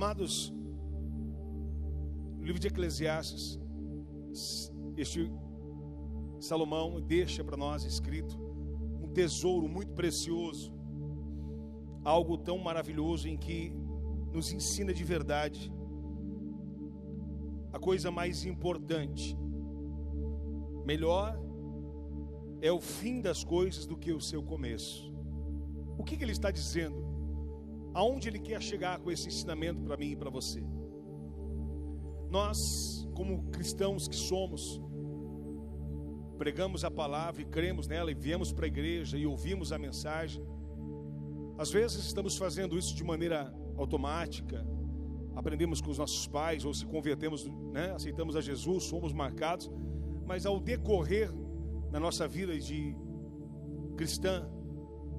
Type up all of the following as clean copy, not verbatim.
Amados, no livro de Eclesiastes, Salomão deixa para nós escrito um tesouro muito precioso, algo tão maravilhoso em que nos ensina de verdade a coisa mais importante. Melhor é o fim das coisas do que o seu começo. O que ele está dizendo? Aonde ele quer chegar com esse ensinamento para mim e para você? Nós, como cristãos que somos, pregamos a palavra e cremos nela e viemos para a igreja e ouvimos a mensagem. Às vezes estamos fazendo isso de maneira automática, aprendemos com os nossos pais ou se convertemos, aceitamos a Jesus, somos marcados, mas ao decorrer da nossa vida de cristã,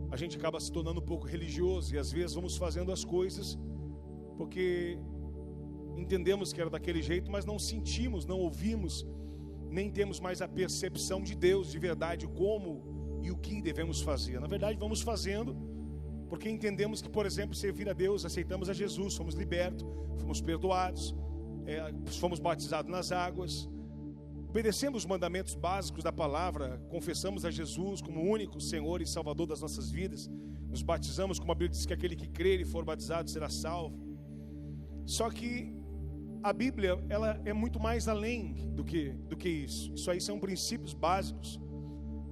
a gente acaba se tornando um pouco religioso e às vezes vamos fazendo as coisas porque entendemos que era daquele jeito, mas não sentimos, não ouvimos, nem temos mais a percepção de Deus de verdade, como e o que devemos fazer. Na verdade, vamos fazendo porque entendemos que, por exemplo, servir a Deus, aceitamos a Jesus, fomos libertos, fomos perdoados, fomos batizados nas águas, obedecemos os mandamentos básicos da palavra, confessamos a Jesus como o único Senhor e Salvador das nossas vidas, nos batizamos, como a Bíblia diz que aquele que crer e for batizado será salvo. Só que a Bíblia, ela é muito mais além do que isso. Isso aí são princípios básicos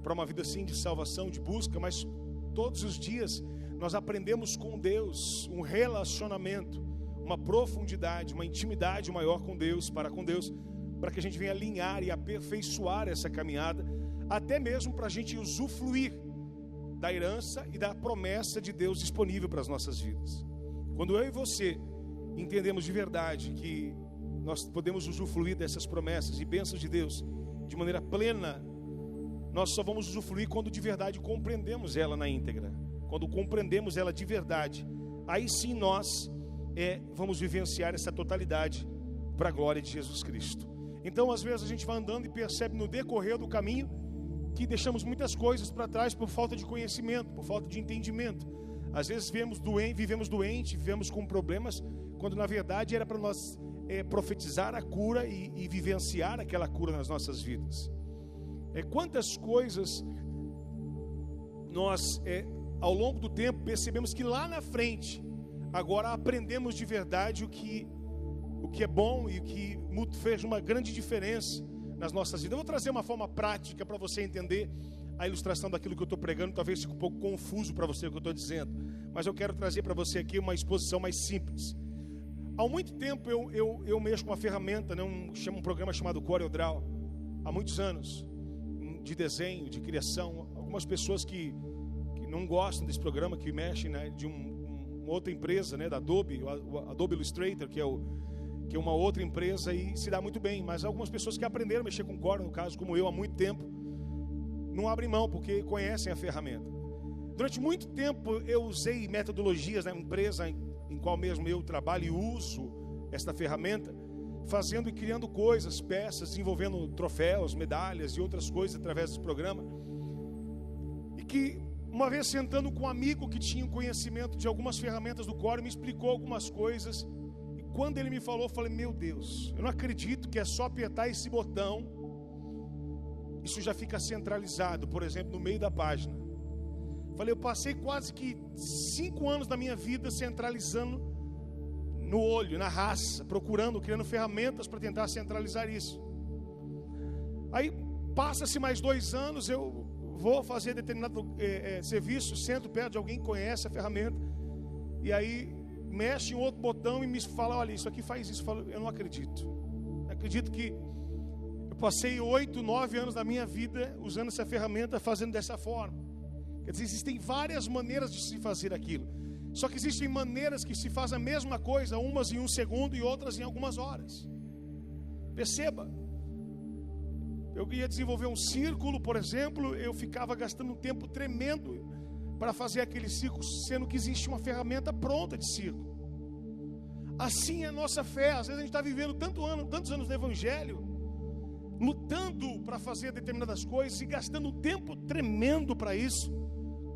para uma vida assim de salvação, de busca, mas todos os dias nós aprendemos com Deus um relacionamento, uma profundidade, uma intimidade maior com Deus, para que a gente venha alinhar e aperfeiçoar essa caminhada, até mesmo para a gente usufruir da herança e da promessa de Deus disponível para as nossas vidas. Quando eu e você entendemos de verdade que nós podemos usufruir dessas promessas e bênçãos de Deus de maneira plena, nós só vamos usufruir quando de verdade compreendemos ela na íntegra. Quando compreendemos ela de verdade, aí sim nós vamos vivenciar essa totalidade para a glória de Jesus Cristo. Então às vezes a gente vai andando e percebe no decorrer do caminho que deixamos muitas coisas para trás por falta de conhecimento, por falta de entendimento. Às vezes vivemos doentes, vivemos com problemas, quando na verdade era para nós profetizar a cura e vivenciar aquela cura nas nossas vidas. Quantas coisas nós ao longo do tempo percebemos que lá na frente agora aprendemos de verdade o que é bom e o que fez uma grande diferença nas nossas vidas. Eu vou trazer uma forma prática para você entender a ilustração daquilo que eu estou pregando. Talvez fique um pouco confuso para você o que eu estou dizendo, mas eu quero trazer para você aqui uma exposição mais simples. Há muito tempo eu mexo com uma ferramenta, um programa chamado CorelDRAW, há muitos anos, de desenho, de criação. Algumas pessoas que não gostam desse programa, que mexem de uma outra empresa, da Adobe, o Adobe Illustrator, que é uma outra empresa e se dá muito bem, mas algumas pessoas que aprenderam a mexer com Corel, no caso como eu, há muito tempo, não abrem mão porque conhecem a ferramenta. Durante muito tempo eu usei metodologias na empresa em qual mesmo eu trabalho e uso esta ferramenta, fazendo e criando coisas, peças, desenvolvendo troféus, medalhas e outras coisas através desse programa. E que uma vez sentando com um amigo que tinha conhecimento de algumas ferramentas do Corel, me explicou algumas coisas. Quando ele me falou, eu falei, meu Deus, eu não acredito que é só apertar esse botão, isso já fica centralizado, por exemplo, no meio da página. Falei, eu passei quase que 5 anos da minha vida centralizando no olho, na raça, criando ferramentas para tentar centralizar isso. Aí passa-se mais 2 anos, eu vou fazer determinado serviço, sento perto de alguém que conhece a ferramenta, e aí mexe em outro botão e me fala, olha, isso aqui faz isso. Eu falo, eu não acredito. Acredito que eu passei 8, 9 anos da minha vida usando essa ferramenta, fazendo dessa forma. Quer dizer, existem várias maneiras de se fazer aquilo. Só que existem maneiras que se faz a mesma coisa, umas em 1 segundo e outras em algumas horas. Perceba. Eu ia desenvolver um círculo, por exemplo, eu ficava gastando um tempo tremendo para fazer aquele círculo, sendo que existe uma ferramenta pronta de círculo. Assim é a nossa fé. Às vezes a gente está vivendo tantos anos no Evangelho, lutando para fazer determinadas coisas e gastando um tempo tremendo para isso,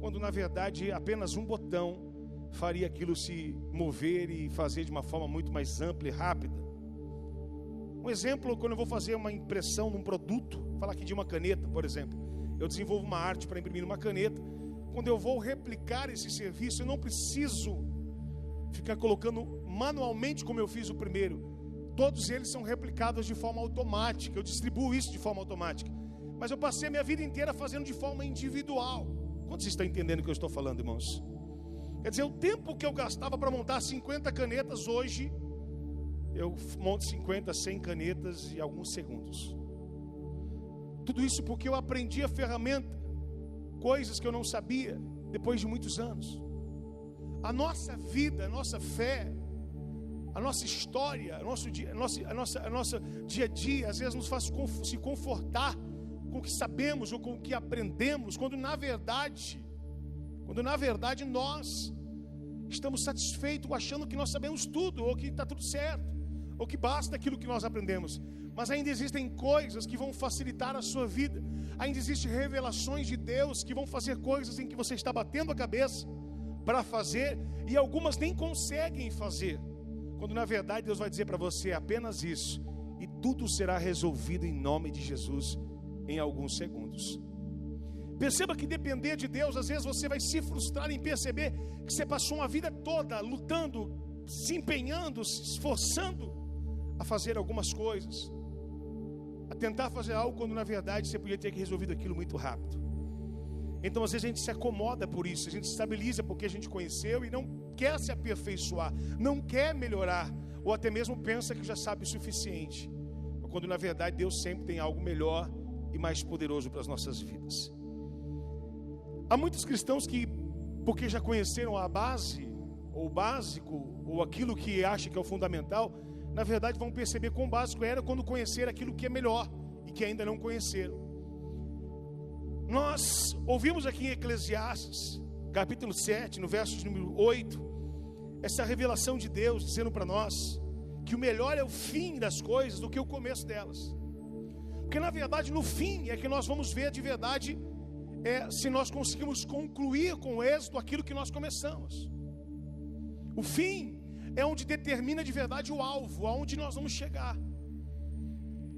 quando na verdade apenas um botão faria aquilo se mover e fazer de uma forma muito mais ampla e rápida. Um exemplo, quando eu vou fazer uma impressão num produto, vou falar aqui de uma caneta, por exemplo. Eu desenvolvo uma arte para imprimir uma caneta. Quando eu vou replicar esse serviço, eu não preciso ficar colocando manualmente como eu fiz o primeiro. Todos eles são replicados de forma automática. Eu distribuo isso de forma automática. Mas eu passei a minha vida inteira fazendo de forma individual. Quantos estão entendendo o que eu estou falando, irmãos? Quer dizer, o tempo que eu gastava para montar 50 canetas, hoje eu monto 50, 100 canetas em alguns segundos. Tudo isso porque eu aprendi a ferramenta, coisas que eu não sabia depois de muitos anos. A nossa vida, a nossa fé, a nossa história, a nosso dia a dia, às vezes nos faz se confortar com o que sabemos ou com o que aprendemos, quando na verdade nós estamos satisfeitos achando que nós sabemos tudo, ou que está tudo certo, ou que basta aquilo que nós aprendemos. Mas ainda existem coisas que vão facilitar a sua vida. Ainda existem revelações de Deus que vão fazer coisas em que você está batendo a cabeça para fazer, e algumas nem conseguem fazer, quando na verdade Deus vai dizer para você apenas isso, e tudo será resolvido em nome de Jesus em alguns segundos. Perceba que depender de Deus, às vezes você vai se frustrar em perceber que você passou uma vida toda lutando, se empenhando, se esforçando a fazer algumas coisas, a tentar fazer algo, quando na verdade você podia ter resolvido aquilo muito rápido. Então às vezes a gente se acomoda por isso, a gente se estabiliza porque a gente conheceu e não quer se aperfeiçoar, não quer melhorar, ou até mesmo pensa que já sabe o suficiente, quando na verdade Deus sempre tem algo melhor e mais poderoso para as nossas vidas. Há muitos cristãos que, porque já conheceram a base, ou o básico, ou aquilo que acha que é o fundamental, na verdade vão perceber quão básico era quando conhecer aquilo que é melhor e que ainda não conheceram. Nós ouvimos aqui em Eclesiastes, capítulo 7, no verso número 8, essa revelação de Deus dizendo para nós que o melhor é o fim das coisas do que o começo delas. Porque na verdade no fim é que nós vamos ver de verdade se nós conseguimos concluir com êxito aquilo que nós começamos. O fim é onde determina de verdade o alvo, aonde nós vamos chegar.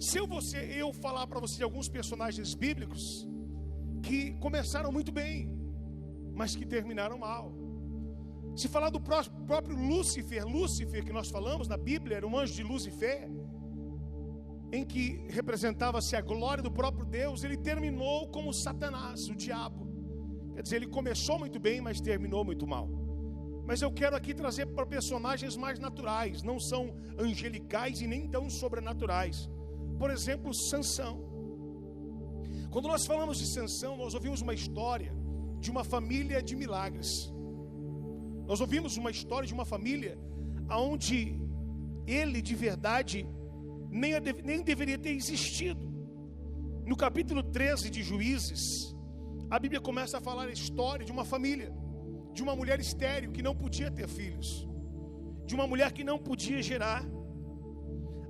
Se eu falar para você de alguns personagens bíblicos que começaram muito bem, mas que terminaram mal. Se falar do próprio Lúcifer que nós falamos na Bíblia, era um anjo de luz e fé, em que representava-se a glória do próprio Deus, ele terminou como Satanás, o diabo. Quer dizer, ele começou muito bem, mas terminou muito mal. Mas eu quero aqui trazer para personagens mais naturais, não são angelicais e nem tão sobrenaturais. Por exemplo, Sansão. Quando nós falamos de Sansão, nós ouvimos uma história de uma família de milagres. Nós ouvimos uma história de uma família onde ele de verdade nem deveria ter existido. No capítulo 13 de Juízes, a Bíblia começa a falar a história de uma família, de uma mulher estéril que não podia ter filhos, de uma mulher que não podia gerar.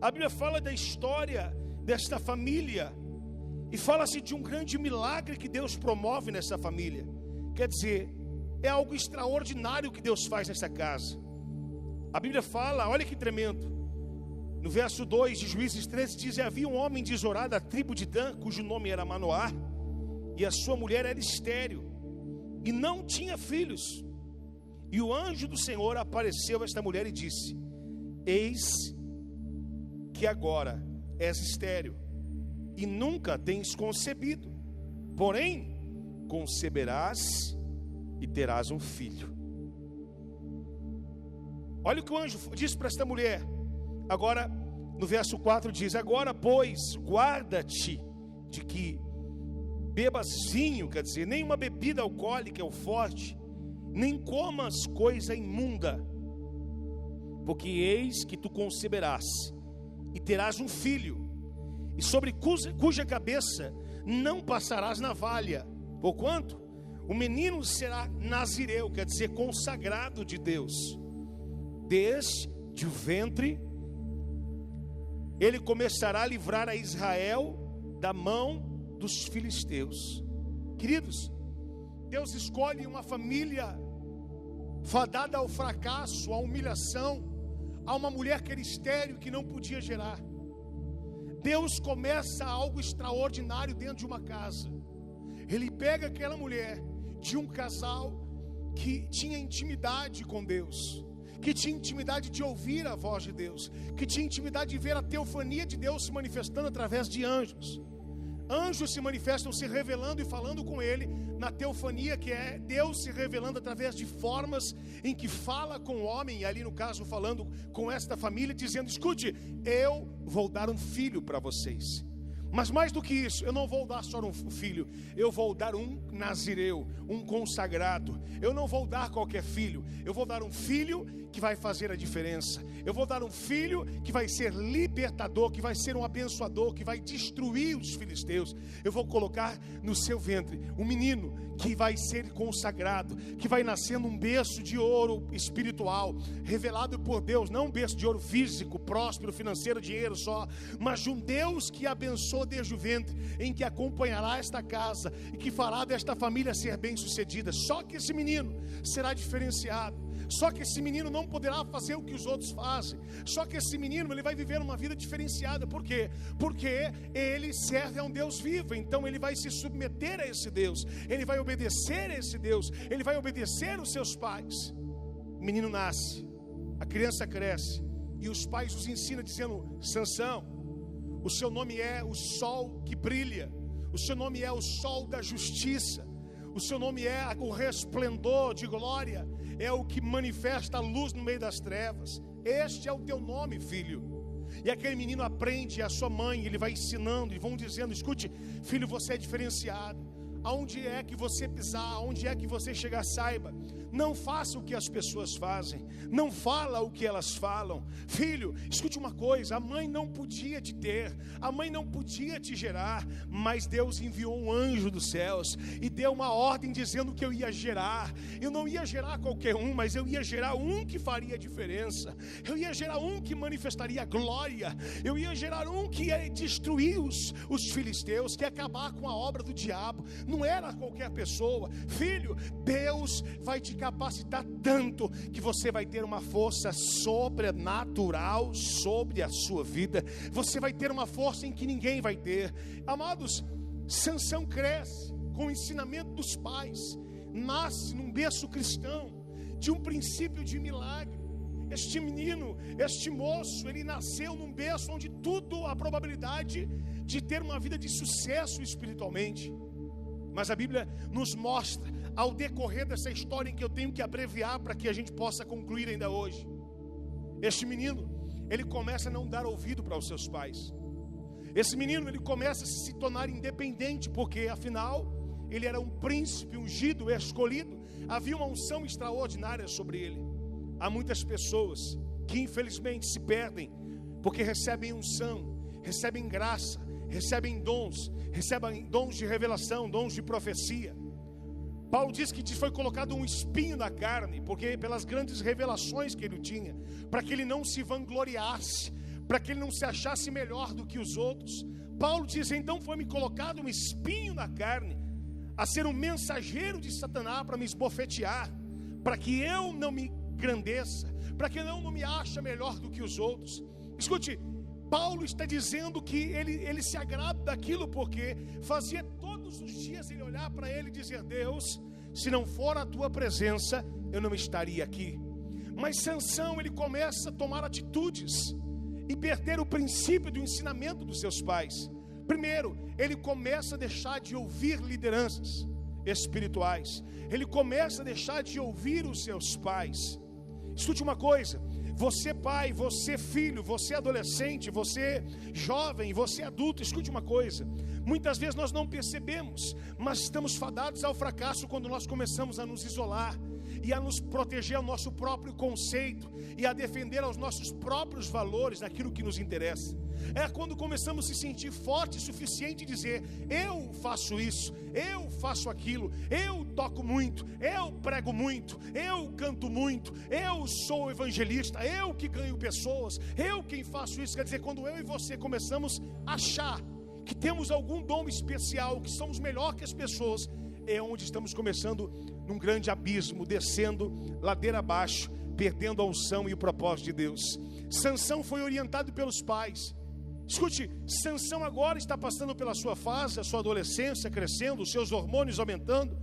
A Bíblia fala da história desta família e fala-se de um grande milagre que Deus promove nessa família. Quer dizer, é algo extraordinário que Deus faz nessa casa. A Bíblia fala, olha que tremendo, no verso 2 de Juízes 13 diz: havia um homem de Zorá da tribo de Dan, cujo nome era Manoá, e a sua mulher era estéril e não tinha filhos. E o anjo do Senhor apareceu a esta mulher e disse: eis que agora és estéril e nunca tens concebido, porém conceberás e terás um filho. Olha o que o anjo disse para esta mulher. Agora no verso 4 diz: agora pois guarda-te de que bebas vinho, quer dizer, nem uma bebida alcoólica ou forte, nem comas coisa imunda, porque eis que tu conceberás e terás um filho, e sobre cuja cabeça não passarás navalha, porquanto o menino será nazireu, quer dizer, consagrado de Deus. Desde o ventre ele começará a livrar a Israel da mão dos filisteus. Queridos, Deus escolhe uma família fadada ao fracasso, à humilhação, a uma mulher que era estéril, que não podia gerar. Deus começa algo extraordinário dentro de uma casa. Ele pega aquela mulher de um casal que tinha intimidade com Deus, que tinha intimidade de ouvir a voz de Deus, que tinha intimidade de ver a teofania de Deus se manifestando através de anjos. Anjos se manifestam se revelando e falando com ele na teofania, que é Deus se revelando através de formas em que fala com o homem, e ali no caso falando com esta família, dizendo: escute, eu vou dar um filho para vocês. Mas mais do que isso, eu não vou dar só um filho, eu vou dar um nazireu, um consagrado. Eu não vou dar qualquer filho, eu vou dar um filho que vai fazer a diferença. Eu vou dar um filho que vai ser libertador, que vai ser um abençoador, que vai destruir os filisteus. Eu vou colocar no seu ventre um menino que vai ser consagrado, que vai nascer num berço de ouro espiritual, revelado por Deus, não um berço de ouro físico, próspero, financeiro, dinheiro só, mas de um Deus que abençoa desde o ventre, em que acompanhará esta casa e que fará desta família ser bem sucedida. Só que esse menino será diferenciado. Só que esse menino não poderá fazer o que os outros fazem. Só que esse menino, ele vai viver uma vida diferenciada. Por quê? Porque ele serve a um Deus vivo. Então ele vai se submeter a esse Deus, ele vai obedecer a esse Deus, ele vai obedecer os seus pais. O menino nasce, a criança cresce, e os pais os ensinam dizendo: Sansão, o seu nome é o sol que brilha, o seu nome é o sol da justiça, o seu nome é o resplendor de glória, é o que manifesta a luz no meio das trevas. Este é o teu nome, filho. E aquele menino aprende, a sua mãe, ele vai ensinando, e vão dizendo: escute, filho, você é diferenciado. Aonde é que você pisar, aonde é que você chegar, saiba, não faça o que as pessoas fazem, não fala o que elas falam. Filho, escute uma coisa: a mãe não podia te ter, a mãe não podia te gerar, mas Deus enviou um anjo dos céus e deu uma ordem dizendo que eu ia gerar. Eu não ia gerar qualquer um, mas eu ia gerar um que faria diferença. Eu ia gerar um que manifestaria glória. Eu ia gerar um que ia destruir os filisteus, que ia acabar com a obra do diabo. Não era qualquer pessoa. Filho, Deus vai te capacitar tanto que você vai ter uma força sobrenatural sobre a sua vida. Você vai ter uma força em que ninguém vai ter. Amados, Sansão cresce com o ensinamento dos pais, nasce num berço cristão, de um princípio de milagre. Este menino, este moço, ele nasceu num berço onde tudo há probabilidade de ter uma vida de sucesso espiritualmente. Mas a Bíblia nos mostra, ao decorrer dessa história, em que eu tenho que abreviar para que a gente possa concluir ainda hoje, este menino, ele começa a não dar ouvido para os seus pais. Esse menino, ele começa a se tornar independente, porque afinal, ele era um príncipe ungido, escolhido. Havia uma unção extraordinária sobre ele. Há muitas pessoas que infelizmente se perdem, porque recebem unção, recebem graça, recebem dons de revelação, dons de profecia. Paulo diz que foi colocado um espinho na carne, porque pelas grandes revelações que ele tinha, para que ele não se vangloriasse, para que ele não se achasse melhor do que os outros. Paulo diz: então foi-me colocado um espinho na carne, a ser um mensageiro de Satanás para me esbofetear, para que eu não me engrandeça, para que eu não me ache melhor do que os outros. Escute, Paulo está dizendo que ele se agrada daquilo, porque fazia todos os dias ele olhar para ele e dizer: Deus, se não for a tua presença, eu não estaria aqui. Mas Sansão, ele começa a tomar atitudes e perder o princípio do ensinamento dos seus pais. Primeiro, ele começa a deixar de ouvir lideranças espirituais. Ele começa a deixar de ouvir os seus pais. Escute uma coisa: você pai, você filho, você adolescente, você jovem, você adulto, escute uma coisa: muitas vezes nós não percebemos, mas estamos fadados ao fracasso quando nós começamos a nos isolar e a nos proteger ao nosso próprio conceito e a defender aos nossos próprios valores naquilo que nos interessa. É quando começamos a se sentir forte o suficiente e dizer: eu faço isso, eu faço aquilo, eu toco muito, eu prego muito, eu canto muito, eu sou evangelista, eu que ganho pessoas, eu quem faço isso. Quer dizer, quando eu e você começamos a achar que temos algum dom especial, que somos melhor que as pessoas, é onde estamos começando num grande abismo, descendo ladeira abaixo, perdendo a unção e o propósito de Deus. Sansão foi orientado pelos pais. Escute, Sansão agora está passando pela sua fase, a sua adolescência crescendo, os seus hormônios aumentando,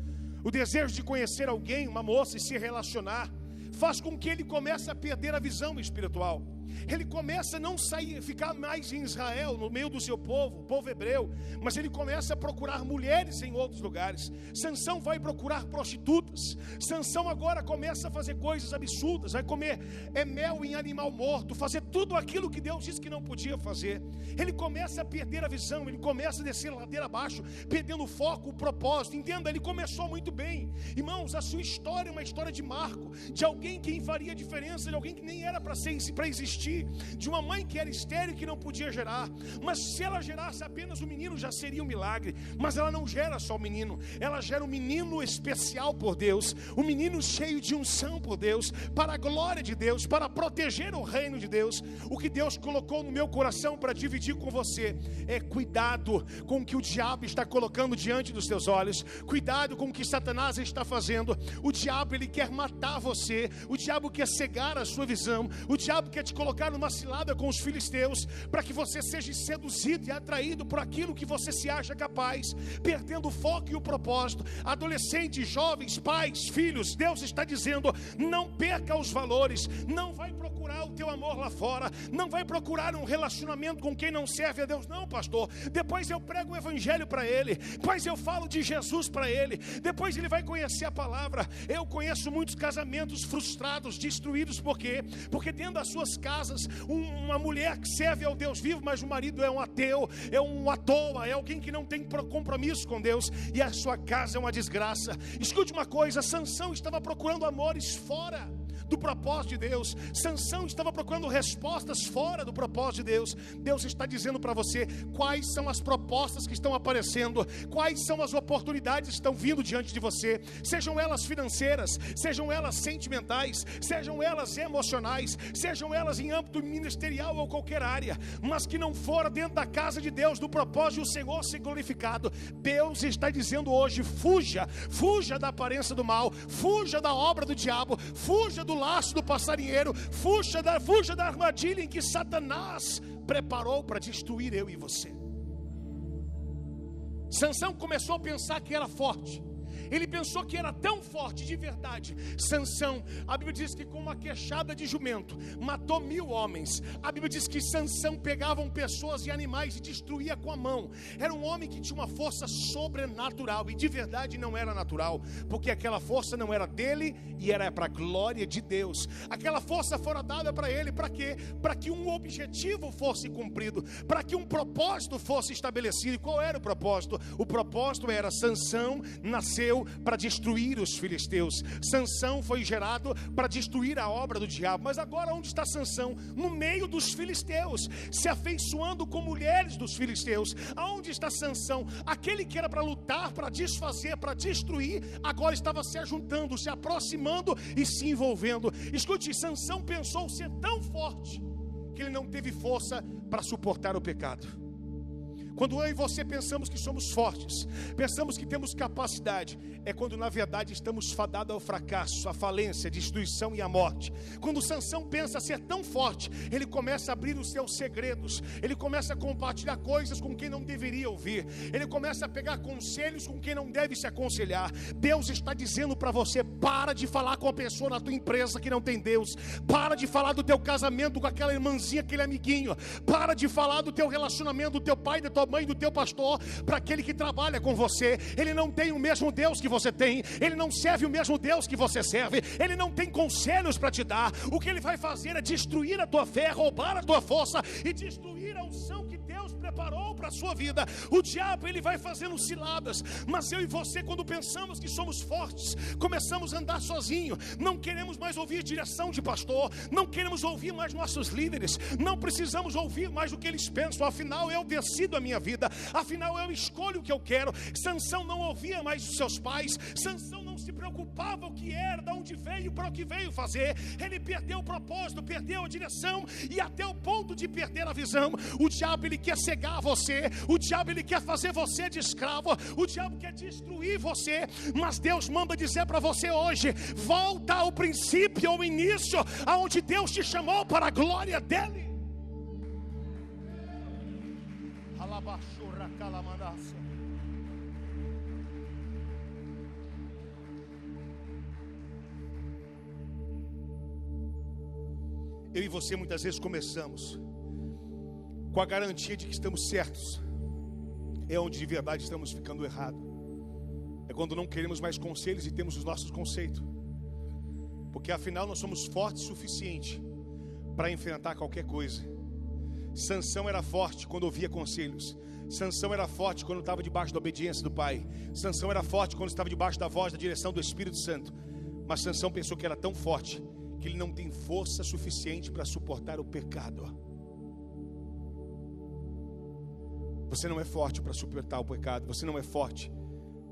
o desejo de conhecer alguém, uma moça, e se relacionar, faz com que ele comece a perder a visão espiritual. Ele começa a não ficar mais em Israel, no meio do seu povo, o povo hebreu, mas ele começa a procurar mulheres em outros lugares. Sansão vai procurar prostitutas. Sansão agora começa a fazer coisas absurdas, vai comer mel em animal morto, fazer tudo aquilo que Deus disse que não podia fazer. Ele começa a perder a visão, ele começa a descer ladeira abaixo, perdendo o foco, o propósito. Entenda, ele começou muito bem. Irmãos, a sua história é uma história de marco, de alguém que faria diferença, de alguém que nem era para existir, de uma mãe que era estéril e que não podia gerar. Mas se ela gerasse apenas um menino, já seria um milagre. Mas ela não gera só o menino, ela gera um menino especial por Deus, um menino cheio de unção por Deus, para a glória de Deus, para proteger o reino de Deus. O que Deus colocou no meu coração para dividir com você é: cuidado com o que o diabo está colocando diante dos teus olhos, cuidado com o que Satanás está fazendo. O diabo, ele quer matar você, o diabo quer cegar a sua visão, o diabo quer te colocar numa cilada com os filisteus, para que você seja seduzido e atraído por aquilo que você se acha capaz, perdendo o foco e o propósito. Adolescentes, jovens, pais, filhos, Deus está dizendo: não perca os valores, não vai procurar o teu amor lá fora, não vai procurar um relacionamento com quem não serve a Deus. Não, pastor, depois eu prego o evangelho para ele, depois eu falo de Jesus para ele, depois ele vai conhecer a palavra. Eu conheço muitos casamentos frustrados, destruídos. Por quê? Porque dentro das suas casas, uma mulher que serve ao Deus vivo, mas o marido é um ateu, é um à toa, é alguém que não tem compromisso com Deus, e a sua casa é uma desgraça. Escute uma coisa: Sansão estava procurando amores fora do propósito de Deus. Sansão estava procurando respostas fora do propósito de Deus. Deus está dizendo para você quais são as propostas que estão aparecendo, quais são as oportunidades que estão vindo diante de você, sejam elas financeiras, sejam elas sentimentais, sejam elas emocionais, sejam elas em âmbito ministerial ou qualquer área, mas que não for dentro da casa de Deus, do propósito do Senhor ser glorificado. Deus está dizendo hoje: fuja da aparência do mal, fuja da obra do diabo, fuja do laço do passarinheiro, fuja da armadilha em que Satanás preparou para destruir eu e você. Sansão começou a pensar que era forte. Ele pensou que era tão forte de verdade. Sansão, a Bíblia diz que com uma queixada de jumento matou 1000 homens. A Bíblia diz que Sansão pegava pessoas e animais e destruía com a mão. Era um homem que tinha uma força sobrenatural, e de verdade não era natural, porque aquela força não era dele e era para a glória de Deus. Aquela força fora dada para ele, para quê? Para que um objetivo fosse cumprido, para que um propósito fosse estabelecido. E qual era o propósito? O propósito era: Sansão nasceu para destruir os filisteus. Sansão foi gerado para destruir a obra do diabo. Mas agora onde está Sansão? No meio dos filisteus, se afeiçoando com mulheres dos filisteus. Aonde está Sansão? Aquele que era para lutar, para desfazer, para destruir, agora estava se ajuntando, se aproximando e se envolvendo. Escute, Sansão pensou ser tão forte que ele não teve força para suportar o pecado. Quando eu e você pensamos que somos fortes, pensamos que temos capacidade, é quando na verdade estamos fadados ao fracasso, à falência, à destruição e à morte. Quando Sansão pensa ser tão forte, ele começa a abrir os seus segredos, ele começa a compartilhar coisas com quem não deveria ouvir, ele começa a pegar conselhos com quem não deve se aconselhar. Deus está dizendo para você: para de falar com a pessoa na tua empresa que não tem Deus, para de falar do teu casamento com aquela irmãzinha, aquele amiguinho, para de falar do teu relacionamento, do teu pai, da tua mãe, do teu pastor, para aquele que trabalha com você. Ele não tem o mesmo Deus que você tem, ele não serve o mesmo Deus que você serve, ele não tem conselhos para te dar. O que ele vai fazer é destruir a tua fé, roubar a tua força e destruir a unção que Deus preparou para a sua vida. O diabo, ele vai fazendo ciladas, mas eu e você, quando pensamos que somos fortes, começamos a andar sozinho, não queremos mais ouvir direção de pastor, não queremos ouvir mais nossos líderes, não precisamos ouvir mais o que eles pensam. Afinal eu decido a minha vida, afinal eu escolho o que eu quero. Sansão não ouvia mais os seus pais, Sansão não se preocupava o que era, de onde veio, para o que veio fazer. Ele perdeu o propósito, perdeu a direção, e até o ponto de perder a visão. O diabo, ele quer cegar você, o diabo, ele quer fazer você de escravo, o diabo quer destruir você, mas Deus manda dizer para você hoje: volta ao princípio, ao início, aonde Deus te chamou para a glória dele. Eu e você muitas vezes começamos com a garantia de que estamos certos. É onde de verdade estamos ficando errado. É quando não queremos mais conselhos e temos os nossos conceitos. Porque afinal nós somos fortes o suficiente para enfrentar qualquer coisa. Sansão era forte quando ouvia conselhos. Sansão era forte quando estava debaixo da obediência do pai. Sansão era forte quando estava debaixo da voz, da direção do Espírito Santo. Mas Sansão pensou que era tão forte que ele não tem força suficiente para suportar o pecado. Você não é forte para suportar o pecado. Você não é forte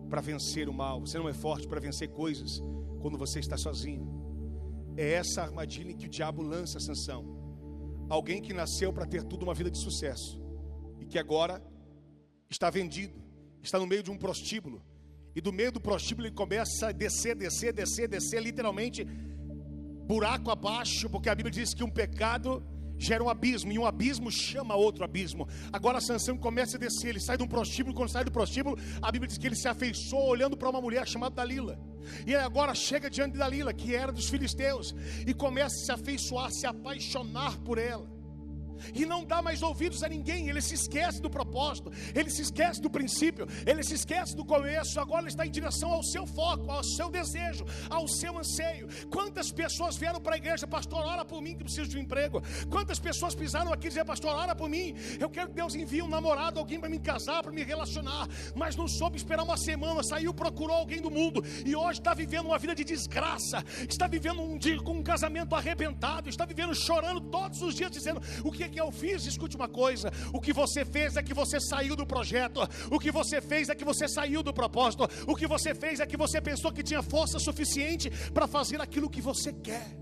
para vencer o mal. Você não é forte para vencer coisas quando você está sozinho. É essa armadilha em que o diabo lança Sansão. Alguém que nasceu para ter tudo uma vida de sucesso e que agora está vendido, está no meio de um prostíbulo, e do meio do prostíbulo ele começa a descer, literalmente buraco abaixo, porque a Bíblia diz que um pecado gera um abismo, e um abismo chama outro abismo. Agora Sansão começa a descer, ele sai de um prostíbulo. Quando sai do prostíbulo, a Bíblia diz que ele se afeiçoou olhando para uma mulher chamada Dalila, e ele agora chega diante de Dalila, que era dos filisteus, e começa a se afeiçoar, se apaixonar por ela. E não dá mais ouvidos a ninguém. Ele se esquece do propósito, ele se esquece do princípio, ele se esquece do começo. Agora ele está em direção ao seu foco, ao seu desejo, ao seu anseio. Quantas pessoas vieram para a igreja: pastor, ora por mim que preciso de um emprego. Quantas pessoas pisaram aqui e diziam: pastor, ora por mim, eu quero que Deus envie um namorado, alguém para me casar, para me relacionar. Mas não soube esperar uma semana, saiu, procurou alguém do mundo, e hoje está vivendo uma vida de desgraça, está vivendo com um casamento arrebentado, está vivendo chorando todos os dias, dizendo: o que eu fiz? Escute uma coisa: o que você fez é que você saiu do projeto, o que você fez é que você saiu do propósito, o que você fez é que você pensou que tinha força suficiente para fazer aquilo que você quer.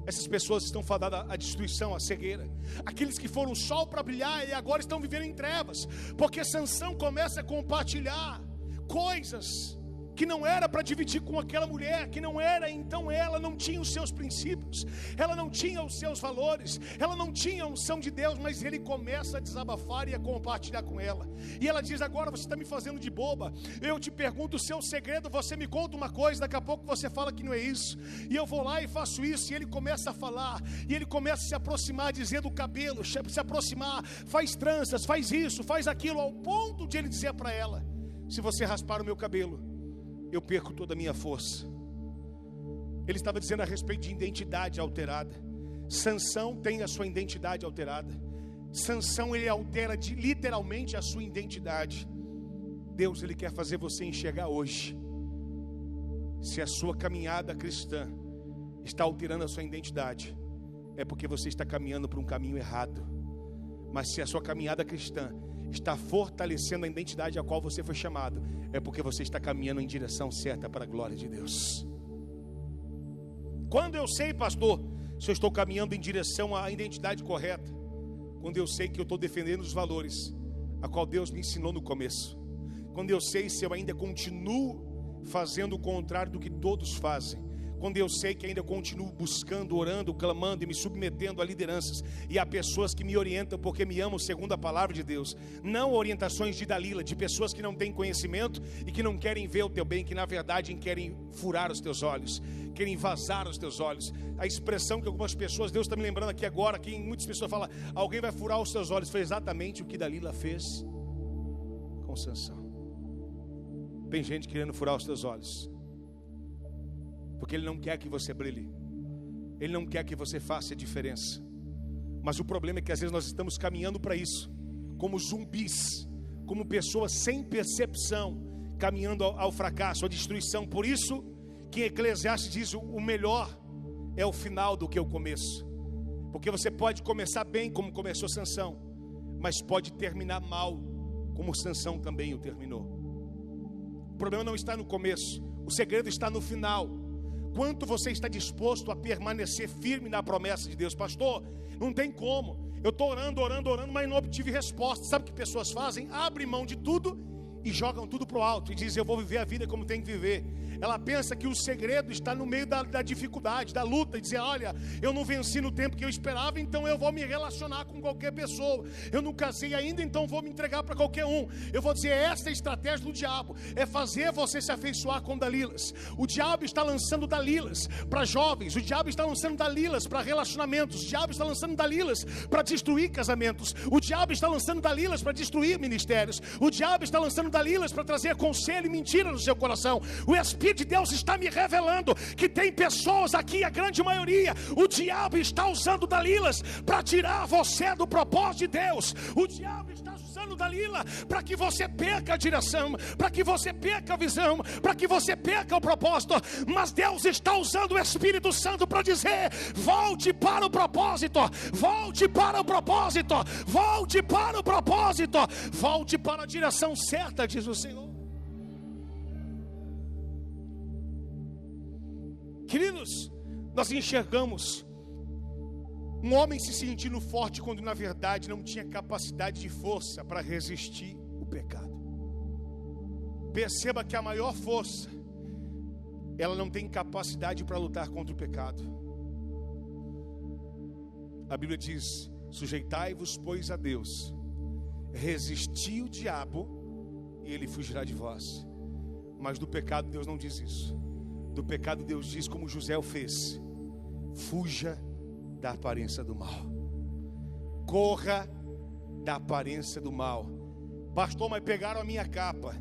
Essas pessoas estão fadadas à destruição, à cegueira. Aqueles que foram sol para brilhar e agora estão vivendo em trevas, porque Sansão começa a compartilhar coisas que não era para dividir com aquela mulher, que não era, então ela não tinha os seus princípios, ela não tinha os seus valores, ela não tinha a unção de Deus, mas ele começa a desabafar e a compartilhar com ela, e ela diz: agora você está me fazendo de boba, eu te pergunto o seu segredo, você me conta uma coisa, daqui a pouco você fala que não é isso, e eu vou lá e faço isso, e ele começa a falar, e ele começa a se aproximar, dizendo o cabelo, se aproximar, faz tranças, faz isso, faz aquilo, ao ponto de ele dizer para ela: se você raspar o meu cabelo, eu perco toda a minha força. Ele estava dizendo a respeito de identidade alterada. Sansão tem a sua identidade alterada. Sansão, ele altera literalmente a sua identidade. Deus, ele quer fazer você enxergar hoje, se a sua caminhada cristã está alterando a sua identidade, é porque você está caminhando por um caminho errado. Mas se a sua caminhada cristã está fortalecendo a identidade a qual você foi chamado, é porque você está caminhando em direção certa para a glória de Deus. Quando eu sei, pastor, se eu estou caminhando em direção à identidade correta? Quando eu sei que eu estou defendendo os valores a qual Deus me ensinou no começo. Quando eu sei se eu ainda continuo fazendo o contrário do que todos fazem. Quando eu sei que ainda continuo buscando, orando, clamando e me submetendo a lideranças e a pessoas que me orientam porque me amam segundo a palavra de Deus. Não orientações de Dalila, de pessoas que não têm conhecimento e que não querem ver o teu bem, que na verdade querem furar os teus olhos, querem vazar os teus olhos. A expressão que algumas pessoas, Deus está me lembrando aqui agora, que muitas pessoas falam: alguém vai furar os teus olhos. Foi exatamente o que Dalila fez com Sansão. Tem gente querendo furar os teus olhos, porque ele não quer que você brilhe, ele não quer que você faça a diferença. Mas o problema é que às vezes nós estamos caminhando para isso, como zumbis, como pessoas sem percepção, caminhando ao fracasso, à destruição. Por isso que Eclesiastes diz: o melhor é o final do que o começo. Porque você pode começar bem como começou Sansão, mas pode terminar mal como Sansão também o terminou. O problema não está no começo, o segredo está no final. Quanto você está disposto a permanecer firme na promessa de Deus? Pastor, não tem como. Eu estou orando, mas não obtive resposta. Sabe o que pessoas fazem? Abrem mão de tudo e jogam tudo para o alto. E dizem, eu vou viver a vida como tem que viver. Ela pensa que o segredo está no meio da dificuldade, da luta. E dizer, olha, eu não venci no tempo que eu esperava, então eu vou me relacionar com qualquer pessoa. Eu não casei ainda, então vou me entregar para qualquer um. Eu vou dizer, esta é a estratégia do diabo. É fazer você se afeiçoar com Dalilas. O diabo está lançando Dalilas para jovens. O diabo está lançando Dalilas para relacionamentos. O diabo está lançando Dalilas para destruir casamentos. O diabo está lançando Dalilas para destruir ministérios. O diabo está lançando Dalilas para trazer conselho e mentira no seu coração. O Espírito de Deus está me revelando que tem pessoas aqui, a grande maioria, o diabo está usando Dalilas para tirar você do propósito de Deus. O diabo está usando Dalila para que você perca a direção, para que você perca a visão, para que você perca o propósito. Mas Deus está usando o Espírito Santo para dizer, volte para o propósito, volte para o propósito, volte para o propósito, volte para a direção certa, diz o Senhor. Queridos, nós enxergamos um homem se sentindo forte quando na verdade não tinha capacidade de força para resistir o pecado. Perceba que a maior força, ela não tem capacidade para lutar contra o pecado. A Bíblia diz, sujeitai-vos pois a Deus, resisti o diabo e ele fugirá de vós. Mas do pecado Deus não diz isso. Do pecado Deus diz como José o fez, fuja da aparência do mal, corra da aparência do mal. Pastor, mas pegaram a minha capa,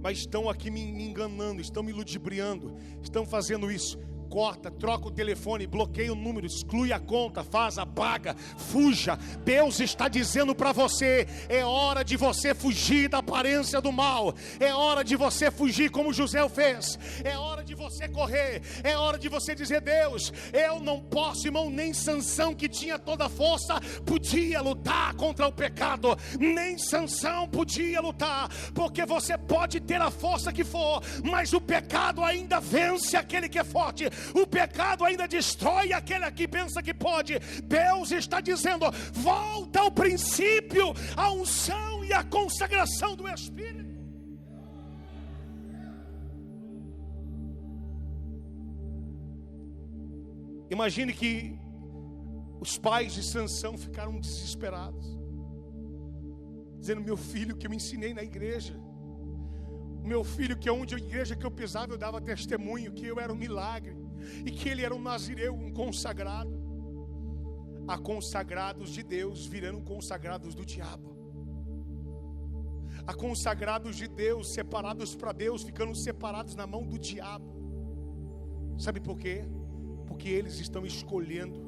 mas estão aqui me enganando, estão me ludibriando, estão fazendo isso. Corta, troca o telefone, bloqueia o número, exclui a conta, faz, apaga, fuja. Deus está dizendo para você, é hora de você fugir da aparência do mal, é hora de você fugir como José fez, é hora de você correr, é hora de você dizer, Deus, eu não posso, irmão. Nem Sansão, que tinha toda a força, podia lutar contra o pecado. Nem Sansão podia lutar, porque você pode ter a força que for, mas o pecado ainda vence aquele que é forte. O pecado ainda destrói aquele que pensa que pode. Deus está dizendo, volta ao princípio, a unção e a consagração do Espírito. Imagine que os pais de Sansão ficaram desesperados, dizendo, meu filho que eu ensinei na igreja, meu filho que onde a igreja que eu pisava eu dava testemunho que eu era um milagre, e que ele era um nazireu, um consagrado. Há consagrados de Deus virando consagrados do diabo. Há consagrados de Deus separados para Deus ficando separados na mão do diabo. Sabe por quê? Porque eles estão escolhendo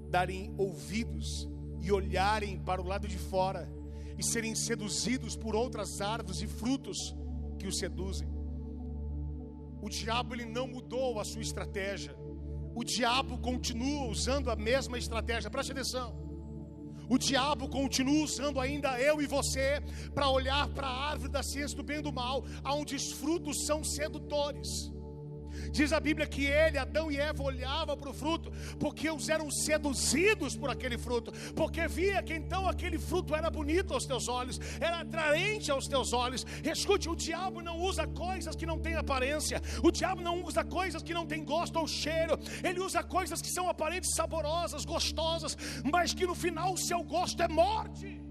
darem ouvidos e olharem para o lado de fora e serem seduzidos por outras árvores e frutos que os seduzem. O diabo, ele não mudou a sua estratégia. O diabo continua usando a mesma estratégia. Preste atenção. O diabo continua usando ainda eu e você para olhar para a árvore da ciência do bem e do mal, onde os frutos são sedutores. Diz a Bíblia que ele, Adão e Eva, olhavam para o fruto porque eles eram seduzidos por aquele fruto, porque via que então aquele fruto era bonito aos teus olhos, era atraente aos teus olhos. Escute, o diabo não usa coisas que não têm aparência, o diabo não usa coisas que não têm gosto ou cheiro, ele usa coisas que são aparentes, saborosas, gostosas, mas que no final o seu gosto é morte.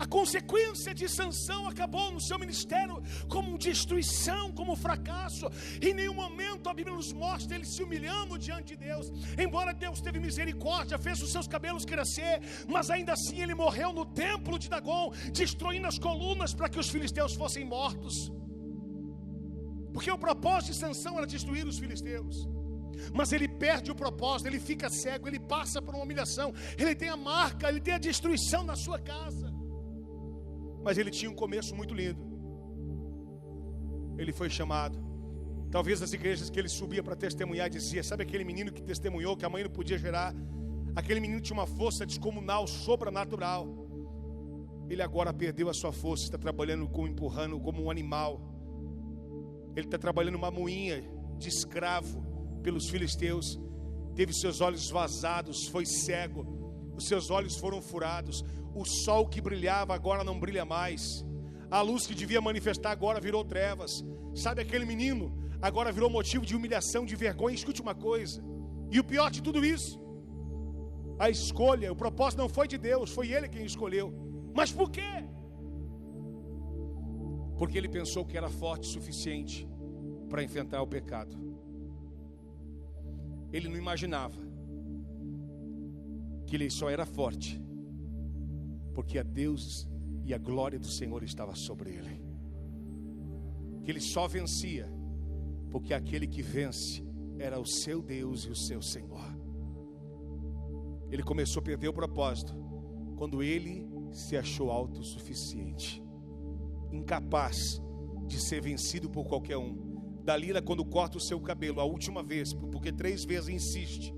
A consequência de Sansão acabou no seu ministério como destruição, como fracasso. Em nenhum momento a Bíblia nos mostra ele se humilhando diante de Deus. Embora Deus teve misericórdia, fez os seus cabelos crescer, mas ainda assim ele morreu no templo de Dagom, destruindo as colunas para que os filisteus fossem mortos. Porque o propósito de Sansão era destruir os filisteus. Mas ele perde o propósito, ele fica cego, ele passa por uma humilhação, ele tem a marca, ele tem a destruição na sua casa. Mas ele tinha um começo muito lindo. Ele foi chamado. Talvez as igrejas que ele subia para testemunhar, dizia, sabe aquele menino que testemunhou que a mãe não podia gerar? Aquele menino tinha uma força descomunal, sobrenatural. Ele agora perdeu a sua força, está trabalhando empurrando como um animal. Ele está trabalhando uma moinha de escravo pelos filisteus. Teve seus olhos vazados, foi cego, os seus olhos foram furados. O sol que brilhava agora não brilha mais. A luz que devia manifestar agora virou trevas. Sabe aquele menino? Agora virou motivo de humilhação, de vergonha. Escute uma coisa, e o pior de tudo isso, a escolha, o propósito não foi de Deus, foi ele quem escolheu. Mas por quê? Porque ele pensou que era forte o suficiente para enfrentar o pecado. Ele não imaginava que ele só era forte porque a Deus e a glória do Senhor estava sobre ele. Que ele só vencia porque aquele que vence era o seu Deus e o seu Senhor. Ele começou a perder o propósito quando ele se achou autossuficiente, incapaz de ser vencido por qualquer um. Dalila, quando corta o seu cabelo a última vez, porque 3 vezes insiste,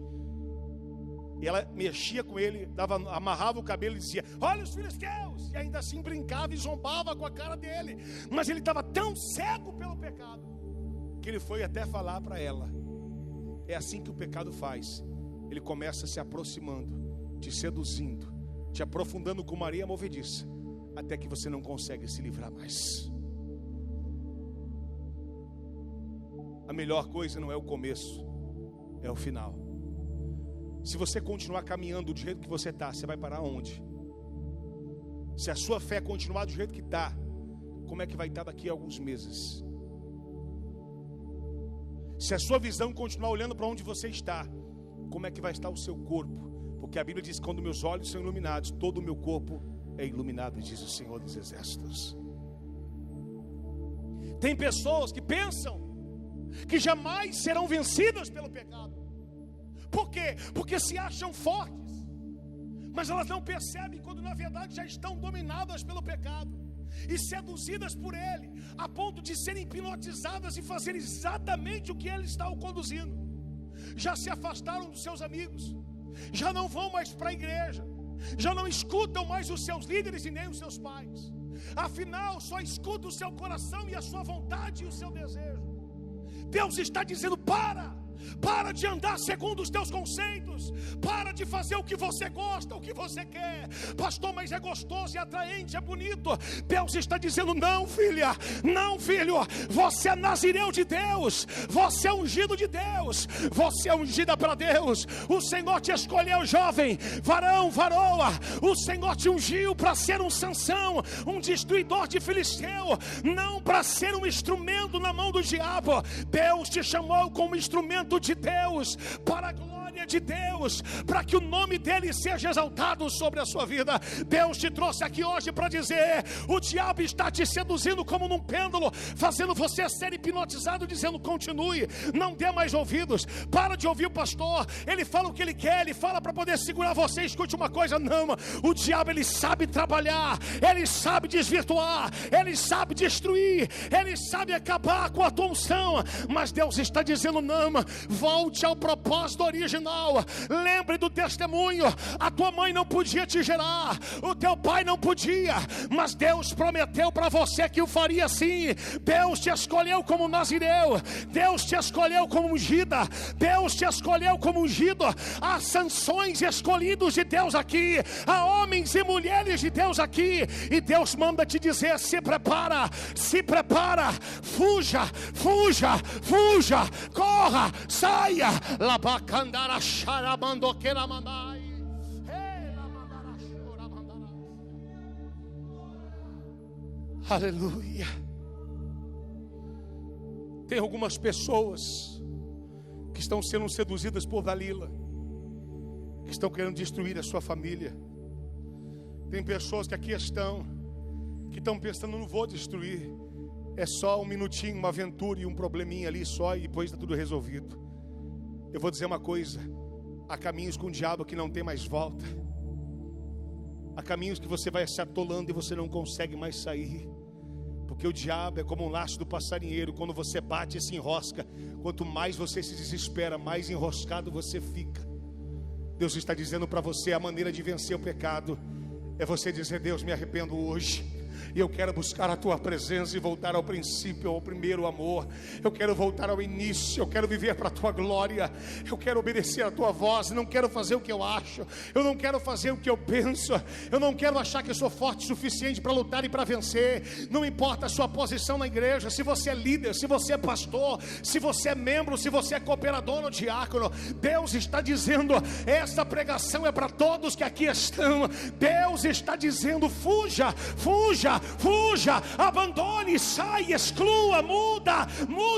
e ela mexia com ele, amarrava o cabelo e dizia: olha os filisteus, e ainda assim brincava e zombava com a cara dele. Mas ele estava tão cego pelo pecado que ele foi até falar para ela. É assim que o pecado faz. Ele começa se aproximando, te seduzindo, te aprofundando como areia movediça, até que você não consegue se livrar mais. A melhor coisa não é o começo, é o final. Se você continuar caminhando do jeito que você está, você vai parar onde? Se a sua fé continuar do jeito que está, como é que vai estar daqui a alguns meses? Se a sua visão continuar olhando para onde você está, como é que vai estar o seu corpo? Porque a Bíblia diz que quando meus olhos são iluminados, todo o meu corpo é iluminado, diz o Senhor dos Exércitos. Tem pessoas que pensam que jamais serão vencidas pelo pecado. Por quê? Porque se acham fortes, mas elas não percebem quando na verdade já estão dominadas pelo pecado e seduzidas por ele, a ponto de serem hipnotizadas e fazer exatamente o que ele está o conduzindo. Já se afastaram dos seus amigos, já não vão mais para a igreja, já não escutam mais os seus líderes e nem os seus pais. Afinal, só escuta o seu coração e a sua vontade e o seu desejo. Deus está dizendo: para de andar segundo os teus conceitos, para de fazer o que você gosta, o que você quer. Pastor, mas é gostoso, é atraente, é bonito. Deus está dizendo: não, filha, não, filho, você é nazireu de Deus, você é ungido de Deus, você é ungida para Deus. O Senhor te escolheu, jovem, varão, varoa. O Senhor te ungiu para ser um Sansão, um destruidor de filisteu, não para ser um instrumento na mão do diabo. Deus te chamou como instrumento de Deus, para a glória de Deus, para que o nome dele seja exaltado sobre a sua vida. Deus te trouxe aqui hoje para dizer: o diabo está te seduzindo como num pêndulo, fazendo você ser hipnotizado, dizendo: continue, não dê mais ouvidos, para de ouvir o pastor, ele fala o que ele quer, ele fala para poder segurar você. Escute uma coisa, não, o diabo ele sabe trabalhar, ele sabe desvirtuar, ele sabe destruir, ele sabe acabar com a tua unção, mas Deus está dizendo: não, volte ao propósito original. Lembre do testemunho. A tua mãe não podia te gerar, o teu pai não podia, mas Deus prometeu para você que o faria assim. Deus te escolheu como nazireu, Deus te escolheu como ungida, Deus te escolheu como ungido. Há Sansões escolhidos de Deus aqui, há homens e mulheres de Deus aqui, e Deus manda te dizer: se prepara, fuja, fuja, fuja, corra, saia. Labacandara xarabandoqueira mandai. Aleluia. Tem algumas pessoas que estão sendo seduzidas por Dalila, que estão querendo destruir a sua família. Tem pessoas que aqui estão, que estão pensando: não vou destruir, é só um minutinho, uma aventura e um probleminha ali só, e depois está tudo resolvido. Eu vou dizer uma coisa: há caminhos com o diabo que não tem mais volta. Há caminhos que você vai se atolando e você não consegue mais sair, porque o diabo é como um laço do passarinheiro. Quando você bate e se enrosca, quanto mais você se desespera, mais enroscado você fica. Deus está dizendo para você: a maneira de vencer o pecado É você dizer: Deus, me arrependo hoje, e eu quero buscar a tua presença e voltar ao princípio, ao primeiro amor. Eu quero voltar ao início, eu quero viver para a tua glória. Eu quero obedecer a tua voz, não quero fazer o que eu acho, eu não quero fazer o que eu penso, eu não quero achar que eu sou forte o suficiente para lutar e para vencer. Não importa a sua posição na igreja, se você é líder, se você é pastor, se você é membro, se você é cooperador ou diácono. Deus está dizendo: essa pregação é para todos que aqui estão. Deus está dizendo: fuja, fuja, fuja, abandone, sai, exclua, muda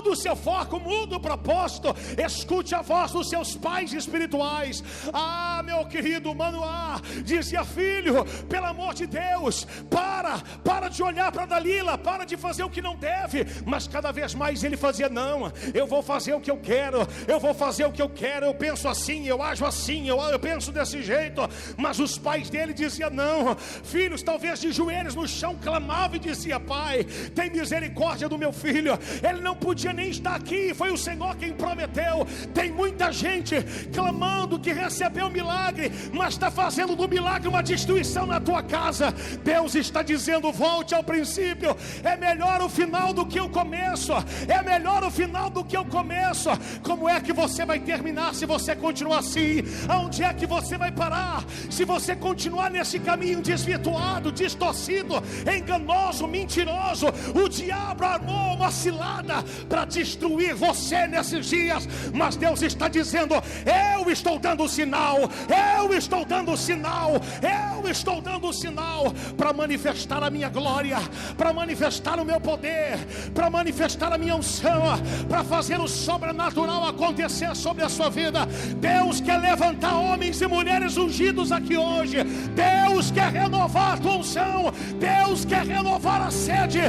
o seu foco, muda o propósito. Escute a voz dos seus pais espirituais. Ah, meu querido Manoá dizia: filho, pelo amor de Deus, para de olhar para Dalila, para de fazer o que não deve. Mas cada vez mais ele fazia: não, eu vou fazer o que eu quero, eu vou fazer o que eu quero, eu penso assim, eu ajo assim, eu penso desse jeito. Mas os pais dele diziam: não. Filhos, talvez de joelhos no chão, clamava e dizia: pai, tem misericórdia do meu filho, ele não podia nem estar aqui, foi o Senhor quem prometeu. Tem muita gente clamando que recebeu o milagre, mas está fazendo do milagre uma destruição na tua casa. Deus está dizendo: volte ao princípio. É melhor o final do que o começo, é melhor o final do que o começo. Como é que você vai terminar se você continuar assim? Aonde é que você vai parar se você continuar nesse caminho desvirtuado, distorcido, enganoso, mentiroso? O diabo armou uma cilada para destruir você nesses dias, mas Deus está dizendo: eu estou dando sinal, eu estou dando sinal, eu estou dando sinal para manifestar a minha glória, para manifestar o meu poder, para manifestar a minha unção, para fazer o sobrenatural acontecer sobre a sua vida. Deus quer levantar homens e mulheres ungidos aqui hoje. Deus quer renovar a tua unção, Deus quer renovar a sede.